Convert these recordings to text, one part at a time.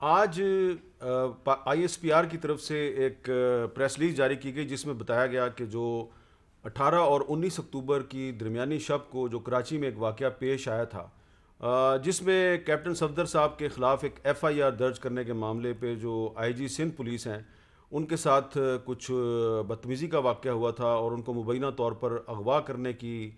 آج I S P R کی طرف سے ایک پریس ریلیز جاری کی گئی جس میں بتایا گیا کہ جو 18 اور 19 اکتوبر کی درمیانی شب کو جو کراچی میں ایک واقعہ پیش آیا تھا، جس میں کیپٹن صفدر صاحب کے خلاف ایک ایف آئی آر درج کرنے کے معاملے پہ جو آئی جی سندھ پولیس ہیں ان کے ساتھ کچھ بدتمیزی کا واقعہ ہوا تھا اور ان کو مبینہ طور پر اغوا کرنے کی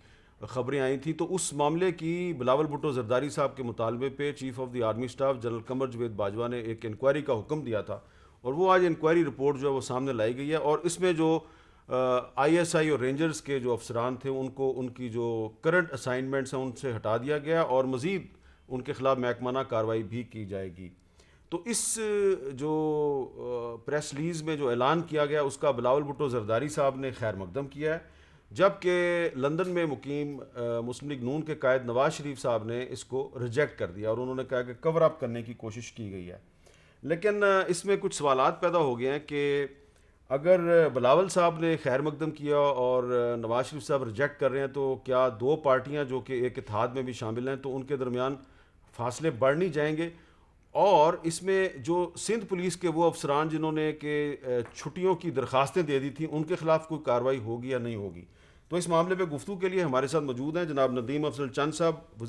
خبریں آئی تھیں، تو اس معاملے کی بلاول بھٹو زرداری صاحب کے مطالبے پہ chief of the army staff general Qamar Javed Bajwa نے ایک انکوائری کا حکم دیا تھا، اور وہ آج انکوائری رپورٹ جو ہے وہ سامنے لائی گئی ہے، اور اس میں جو آئی ایس آئی اور رینجرز کے جو افسران تھے ان کو ان کی جو کرنٹ اسائنمنٹس ہیں ان سے ہٹا دیا گیا اور مزید ان کے خلاف محکمانہ کارروائی بھی کی جائے گی۔ تو اس جو پریس ریلیز میں جو اعلان کیا گیا اس کا بلاول بھٹو زرداری صاحب نے خیر مقدم کیا ہے، جبکہ لندن میں مقیم مسلم لیگ نون کے قائد نواز شریف صاحب نے اس کو ریجیکٹ کر دیا اور انہوں نے کہا کہ کور اپ کرنے کی کوشش کی گئی ہے۔ لیکن اس میں کچھ سوالات پیدا ہو گئے ہیں کہ اگر بلاول صاحب نے خیر مقدم کیا اور نواز شریف صاحب ریجیکٹ کر رہے ہیں تو کیا دو پارٹیاں جو کہ ایک اتحاد میں بھی شامل ہیں تو ان کے درمیان فاصلے بڑھ نہیں جائیں گے؟ اور اس میں جو سندھ پولیس کے وہ افسران جنہوں نے کہ چھٹیوں کی درخواستیں دے دی تھیں ان کے خلاف کوئی کارروائی ہوگی یا نہیں ہوگی؟ تو اس معاملے پہ گفتگو کے لیے ہمارے ساتھ موجود ہیں جناب ندیم افضل چند صاحب،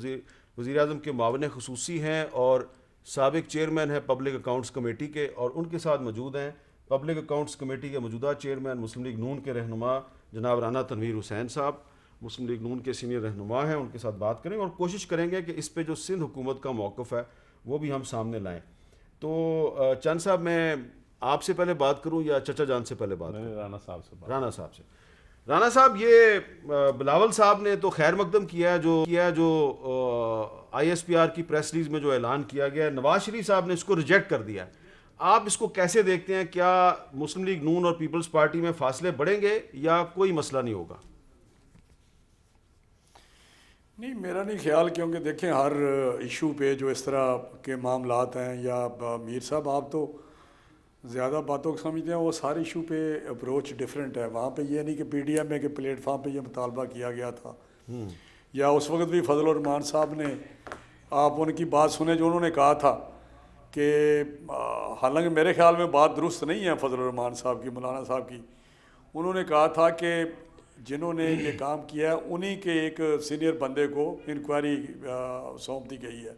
وزیر اعظم کے معاون خصوصی ہیں اور سابق چیئرمین ہیں پبلک اکاؤنٹس کمیٹی کے، اور ان کے ساتھ موجود ہیں پبلک اکاؤنٹس کمیٹی کے موجودہ چیئرمین مسلم لیگ نون کے رہنما جناب رانا تنویر حسین صاحب، مسلم لیگ نون کے سینئر رہنما ہیں، ان کے ساتھ بات کریں اور کوشش کریں گے کہ اس پہ جو سندھ حکومت کا موقف ہے وہ بھی ہم سامنے لائیں۔ تو چند صاحب، میں آپ سے پہلے بات کروں یا چچا جان سے پہلے بات کروں؟ رانا صاحب سے رانا صاحب سے۔ رانا صاحب، یہ بلاول صاحب نے تو خیر مقدم کیا ہے جو آئی ایس پی آر کی پریس ریلیز میں جو اعلان کیا گیا ہے، نواز شریف صاحب نے اس کو ریجیکٹ کر دیا ہے۔ آپ اس کو کیسے دیکھتے ہیں؟ کیا مسلم لیگ نون اور پیپلز پارٹی میں فاصلے بڑھیں گے یا کوئی مسئلہ نہیں ہوگا؟ نہیں، میرا نہیں خیال، کیونکہ دیکھیں ہر ایشو پہ جو اس طرح کے معاملات ہیں، یا میر صاحب آپ تو زیادہ باتوں کو سمجھتے ہیں، وہ سارے ایشو پہ اپروچ ڈیفرنٹ ہے۔ وہاں پہ یہ نہیں کہ پی ڈی ایم اے کے پلیٹ فارم پہ یہ مطالبہ کیا گیا تھا، یا اس وقت بھی فضل الرحمان صاحب نے، آپ ان کی بات سنیں جو انہوں نے کہا تھا کہ حالانکہ میرے خیال میں بات درست نہیں ہے فضل الرحمان صاحب کی، مولانا صاحب کی، انہوں نے کہا تھا کہ جنہوں نے یہ کام کیا ہے انہی کے ایک سینئر بندے کو انکوائری سونپ دی گئی ہے۔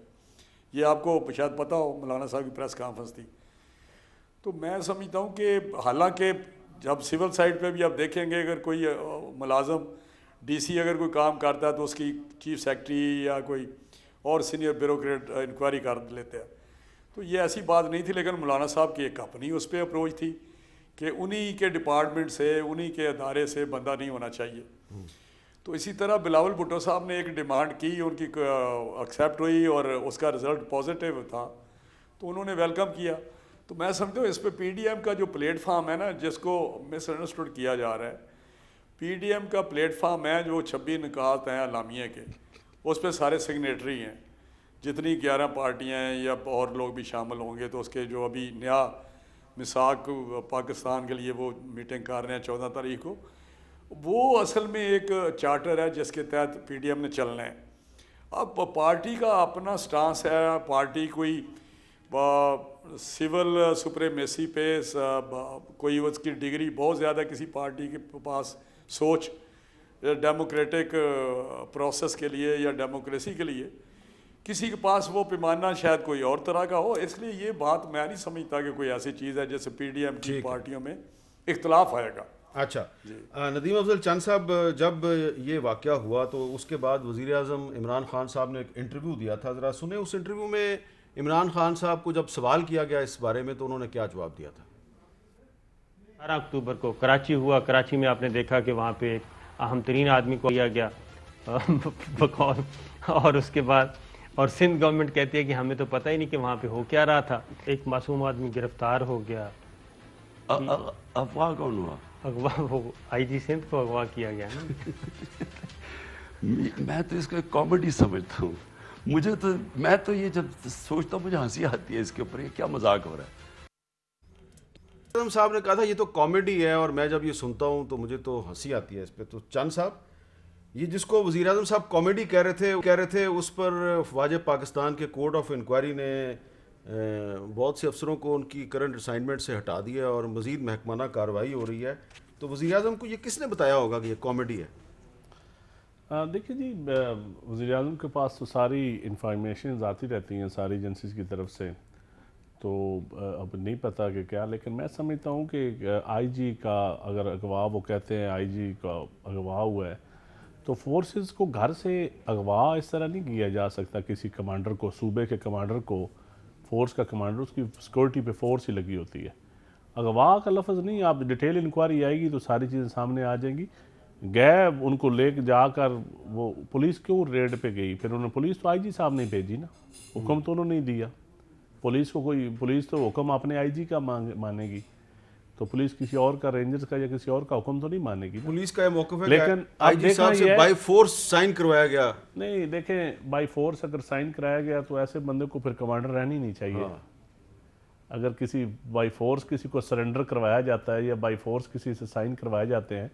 یہ آپ کو شاید پتہ ہو، مولانا صاحب کی پریس کانفرنس تھی۔ تو میں سمجھتا ہوں کہ حالانکہ جب سول سائڈ پہ بھی آپ دیکھیں گے، اگر کوئی ملازم ڈی سی اگر کوئی کام کرتا ہے تو اس کی چیف سیکرٹری یا کوئی اور سینئر بیوروکریٹ انکوائری کر لیتے ہیں، تو یہ ایسی بات نہیں تھی۔ لیکن مولانا صاحب کی ایک اپنی اس پہ اپروچ تھی کہ انہی کے ڈپارٹمنٹ سے، انہی کے ادارے سے بندہ نہیں ہونا چاہیے۔ تو اسی طرح بلاول بھٹو صاحب نے ایک ڈیمانڈ کی، ان کی ایکسیپٹ ہوئی اور اس کا رزلٹ پازیٹیو تھا تو انہوں نے ویلکم کیا۔ تو میں سمجھتا ہوں اس پہ پی ڈی ایم کا جو پلیٹ فارم ہے نا، جس کو مس انڈرسٹوڈ کیا جا رہا ہے، پی ڈی ایم کا پلیٹ فارم ہے جو 26 نکات ہیں اعلامیہ کے، اس پہ سارے سگنیٹری ہیں، جتنی 11 پارٹیاں ہیں یا اور لوگ بھی شامل ہوں گے۔ تو اس کے جو ابھی نیا مساق پاکستان کے لیے وہ میٹنگ کر رہے ہیں 14 تاریخ کو، وہ اصل میں ایک چارٹر ہے جس کے تحت پی ڈی ایم نے چلنا ہے۔ اب پارٹی کا اپنا سٹانس ہے، پارٹی کوئی سول سپریمیسی پہ کوئی اس کی ڈگری بہت زیادہ کسی پارٹی کے پاس سوچ ڈیموکریٹک پروسیس کے لیے یا ڈیموکریسی کے لیے، کسی کے پاس وہ پیمانہ شاید کوئی اور طرح کا ہو۔ اس لیے یہ بات میں نہیں سمجھتا کہ کوئی ایسی چیز ہے جیسے پی ڈی ایم کی پارٹیوں میں اختلاف آئے گا۔ اچھا، ندیم افضل چند صاحب، جب یہ واقعہ ہوا تو اس کے بعد وزیر اعظم عمران خان صاحب نے ایک انٹرویو دیا تھا، ذرا سنیں اس انٹرویو میں عمران خان صاحب کو جب سوال کیا گیا اس بارے میں تو انہوں نے کیا جواب دیا تھا؟ 18 اکتوبر کو کراچی ہوا، کراچی میں آپ نے دیکھا کہ وہاں پہ ایک اہم ترین آدمی کو لیا گیا بقول، اور اس کے بعد اور سندھ گورنمنٹ کہتی ہے کہ ہمیں تو پتہ ہی نہیں کہ وہاں پہ ہو کیا رہا تھا، ایک معصوم آدمی گرفتار ہو گیا۔ افواہ کون ہوا؟ اغوا، وہ آئی جی سندھ کو اغوا کیا گیا نا۔ میں تو اس کو ایک کامیڈی سمجھتا ہوں، میں تو یہ جب سوچتا ہوں مجھے ہنسی آتی ہے اس کے اوپر، یہ کیا مذاق ہو رہا ہے۔ اعظم صاحب نے کہا تھا یہ تو کامیڈی ہے، اور میں جب یہ سنتا ہوں تو مجھے تو ہنسی آتی ہے اس پہ۔ تو چند صاحب، یہ جس کو وزیر اعظم صاحب کامیڈی کہہ رہے تھے اس پر فوج پاکستان کے کورٹ آف انکوائری نے بہت سے افسروں کو ان کی کرنٹ اسائنمنٹ سے ہٹا دیا اور مزید محکمانہ کارروائی ہو رہی ہے، تو وزیر اعظم کو یہ کس نے بتایا ہوگا کہ یہ کامیڈی ہے؟ دیکھیں جی، وزیر اعظم کے پاس تو ساری انفارمیشن آتی رہتی ہیں ساری ایجنسیز کی طرف سے، تو اب نہیں پتہ کہ کیا، لیکن میں سمجھتا ہوں کہ آئی جی کا اگر اغوا، وہ کہتے ہیں آئی جی کا اغوا ہوا ہے، تو فورسز کو گھر سے اغوا اس طرح نہیں کیا جا سکتا کسی کمانڈر کو، صوبے کے کمانڈر کو، فورس کا کمانڈر، اس کی سیکورٹی پہ فورس ہی لگی ہوتی ہے۔ اغوا کا لفظ نہیں، آپ ڈیٹیل انکوائری آئے گی تو ساری چیزیں سامنے آ جائیں گی۔ گئے ان کو لے کے جا کر، وہ پولیس کیوں ریڈ پہ گئی؟ پھر انہوں نے، پولیس تو آئی جی صاحب نے بھیجی نا، حکم تو انہوں نے نہیں دیا پولیس کو، پولیس تو حکم اپنے آئی جی کا مانے گی، تو پولیس کسی اور کا، رینجرز کا یا کسی اور کا حکم تو نہیں مانے گی نا۔ پولیس کا یہ موقف ہے لیکن کہ آئی جی صاحب سے بائی فورس سائن کروایا گیا۔ نہیں دیکھیں، بائی فورس اگر سائن کرایا گیا تو ایسے بندے کو پھر کمانڈر رہنی نہیں چاہیے۔ اگر کسی بائی فورس کسی کو سرنڈر کروایا جاتا ہے یا بائی فورس کسی سے سائن کروائے جاتے ہیں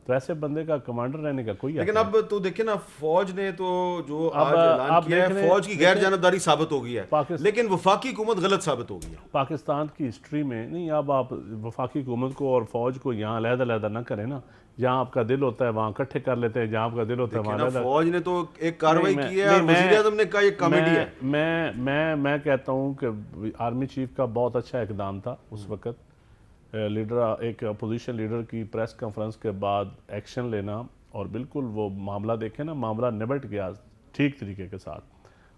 تو ایسے بندے کا کمانڈر رہنے کا کوئی لیکن اب تو دیکھیں نا، فوج نے تو جو آج اعلان کیا ہے، فوج کی غیر جانبداری ثابت ہو گئی ہے، لیکن وفاقی حکومت غلط ثابت ہو گئی ہے۔ پاکستان کی ہسٹری میں نہیں، اب آپ وفاقی حکومت کو اور فوج کو یہاں علیحدہ علیحدہ نہ کریں نا، جہاں آپ کا دل ہوتا ہے وہاں اکٹھے کر لیتے ہیں، جہاں آپ کا دل ہوتا ہے وہاں علیحدہ۔ فوج نے تو ایک کارروائی کی ہے اور وزیر اعظم نے کہا یہ کامیڈی ہے۔ میں کہتا ہوں کہ آرمی چیف کا بہت اچھا اقدام تھا اس وقت، لیڈر، ایک اپوزیشن لیڈر کی پریس کانفرنس کے بعد ایکشن لینا، اور بالکل وہ معاملہ دیکھیں نا، معاملہ نبٹ گیا ٹھیک طریقے کے ساتھ،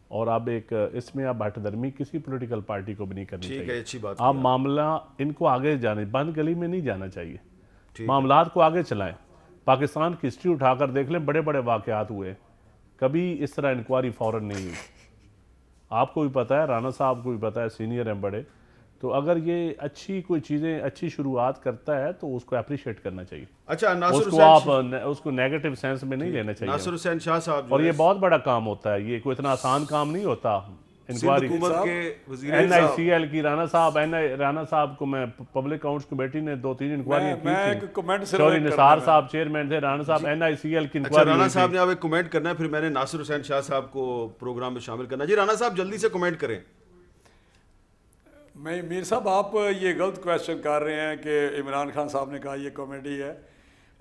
اور اب ایک اس میں اب ہٹ درمی کسی پولیٹیکل پارٹی کو بھی نہیں کرنی چاہیے۔ اچھی بات، آپ معاملہ ان کو آگے جانے، بند گلی میں نہیں جانا چاہیے، معاملات کو آگے چلائیں۔ پاکستان کی ہسٹری اٹھا کر دیکھ لیں، بڑے بڑے واقعات ہوئے، کبھی اس طرح انکوائری فوراً نہیں ہوئی۔ آپ کو بھی پتہ ہے، رانا صاحب کو بھی پتہ ہے، سینئر ہیں بڑے، تو اگر یہ اچھی کوئی چیزیں، اچھی شروعات کرتا ہے تو اس کو اپریشیٹ کرنا چاہیے۔ اچھا، اس کو آپ اس کو نیگیٹو سینس میں نہیں لینا چاہیے، ناصر حسین شاہ صاحب، اور یہ بہت بڑا کام ہوتا ہے، یہ کوئی اتنا آسان کام نہیں ہوتا۔ انکوائری حکومت کے وزیر این آئی سی ایل کی رانا صاحب کو، میں پبلک اکاؤنٹس کمیٹی نے 2-3 انکوائریاں کی تھی، چوہدری نثار صاحب چیئرمین تھے، رانا صاحب این آئی سی ایل کی انکوائری۔ رانا صاحب نے اب ایک کمنٹ کرنا ہے، پھر میں نے ناصر حسین شاہ صاحب کو پروگرام میں شامل کرنا۔ جی رانا صاحب جلدی سے کمنٹ کریں۔ میں میر صاحب، آپ یہ غلط کویسچن کر رہے ہیں کہ عمران خان صاحب نے کہا یہ کامیڈی ہے۔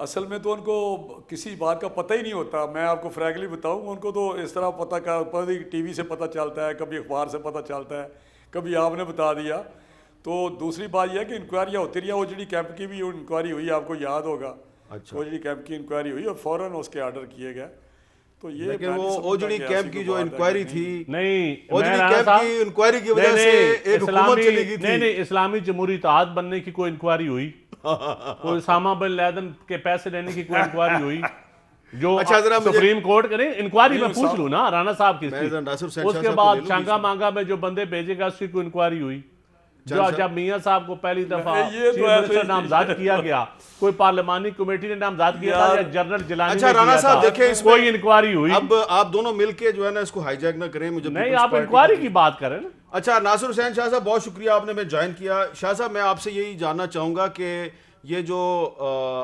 اصل میں تو ان کو کسی بات کا پتہ ہی نہیں ہوتا، میں آپ کو فرینکلی بتاؤں، ان کو تو اس طرح پتہ ٹی وی سے پتہ چلتا ہے، کبھی اخبار سے پتہ چلتا ہے، کبھی آپ نے بتا دیا۔ تو دوسری بات یہ ہے کہ انکوائریاں ہوتی رہی ہیں، اوجڑی کیمپ کی بھی انکوائری ہوئی، آپ کو یاد ہوگا، اوجڑی کیمپ کی انکوائری ہوئی اور فوراً اس کے آرڈر کیے گئے۔ تو یہ لیکن وہ اوجڑی کیمپ کی جو انکوائری تھی، نہیں، اوجڑی کیمپ کی انکوائری کی وجہ سے ایک حکومت چلی گئی تھی۔ نہیں، اسلامی جمہوری اتحاد بننے کی کوئی انکوائری ہوئی؟ کوئی اسامہ بن لادن کے پیسے لینے کی کوئی انکوائری ہوئی؟ جو سپریم کورٹ کریں انکوائری، میں پوچھ لوں نا رانا صاحب کی، اس کے بعد چانگا مانگا میں جو بندے بھیجے گا اس کی کوئی انکوائری ہوئی؟ جب میاں صاحب کو پہلی دفعہ چیف منسٹر نامزد کیا گیا، کوئی پارلیمانی کمیٹی نے نامزد کیا تھا یا جنرل جیلانی نے کیا تھا؟ کوئی انکوائری ہوئی؟ اب آپ دونوں مل کے جو ہے نا اس کو ہائی جیک نہ کریں، مجھے نہیں، آپ انکوائری کی بات کریں نا۔ اچھا ناصر حسین شاہ صاحب، بہت شکریہ آپ نے میں جوائن کیا۔ شاہ صاحب میں آپ سے یہی جاننا چاہوں گا کہ یہ جو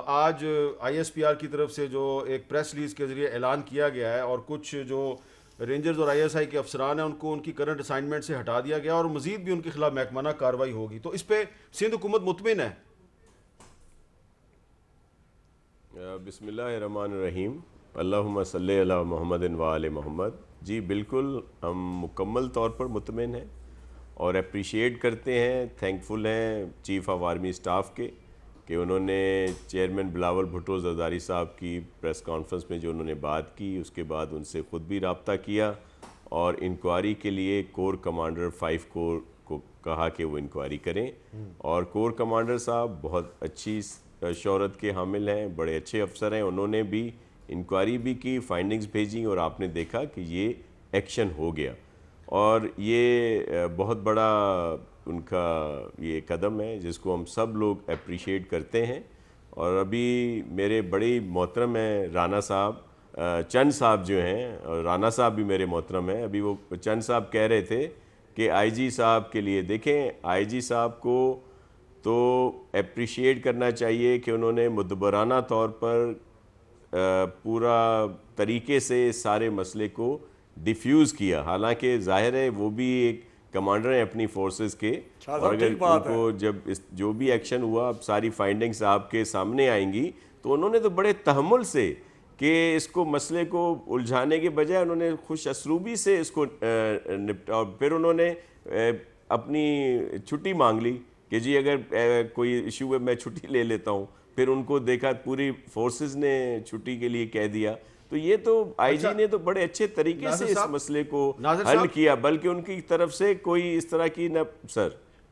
آج آئی ایس پی آر کی طرف سے جو ایک پریس ریلیز کے ذریعے اعلان کیا گیا ہے، اور کچھ جو رینجرز اور آئی ایس آئی کے افسران ہیں ان کو ان کی کرنٹ اسائنمنٹ سے ہٹا دیا گیا اور مزید بھی ان کے خلاف محکمانہ کارروائی ہوگی، تو اس پہ سندھ حکومت مطمئن ہے؟ بسم اللہ الرحمن الرحیم، اللہم صلی علی محمد و آل محمد۔ جی بالکل، ہم مکمل طور پر مطمئن ہیں اور اپریشیٹ کرتے ہیں، تھینکفل ہیں چیف آف آرمی اسٹاف کے کہ انہوں نے چیئرمین بلاول بھٹو زرداری صاحب کی پریس کانفرنس میں جو انہوں نے بات کی، اس کے بعد ان سے خود بھی رابطہ کیا اور انکوائری کے لیے کور کمانڈر 5 کور کو کہا کہ وہ انکوائری کریں، اور کور کمانڈر صاحب بہت اچھی شہرت کے حامل ہیں، بڑے اچھے افسر ہیں، انہوں نے بھی انکوائری بھی کی، فائنڈنگز بھیجی، اور آپ نے دیکھا کہ یہ ایکشن ہو گیا، اور یہ بہت بڑا ان کا یہ قدم ہے جس کو ہم سب لوگ اپریشیٹ کرتے ہیں۔ اور ابھی میرے بڑی محترم ہیں رانا صاحب، چند صاحب جو ہیں، اور رانا صاحب بھی میرے محترم ہیں، ابھی وہ چند صاحب کہہ رہے تھے کہ آئی جی صاحب کے لیے، دیکھیں آئی جی صاحب کو تو اپریشیٹ کرنا چاہیے کہ انہوں نے مدبرانہ طور پر پورا طریقے سے سارے مسئلے کو ڈیفیوز کیا، حالانکہ ظاہر ہے وہ بھی ایک کمانڈر ہیں اپنی فورسز کے, شاہ اور صاحب اگر ٹھیک بات ان کو جب جو بھی ایکشن ہوا اب ساری فائنڈنگز آپ کے سامنے آئیں گی, تو انہوں نے تو بڑے تحمل سے کہ اس کو مسئلے کو الجھانے کے بجائے انہوں نے خوش اسلوبی سے اس کو نپٹا, اور پھر انہوں نے اپنی چھٹی مانگ لی کہ جی اگر کوئی ایشو ہے میں چھٹی لے لیتا ہوں. پھر ان کو دیکھا پوری فورسز نے چھٹی کے لیے کہہ دیا. تو یہ تو آئی جی نے تو بڑے اچھے طریقے سے اس مسئلے کو حل کیا, بلکہ ان کی طرف سے کوئی اس طرح کی نہ سر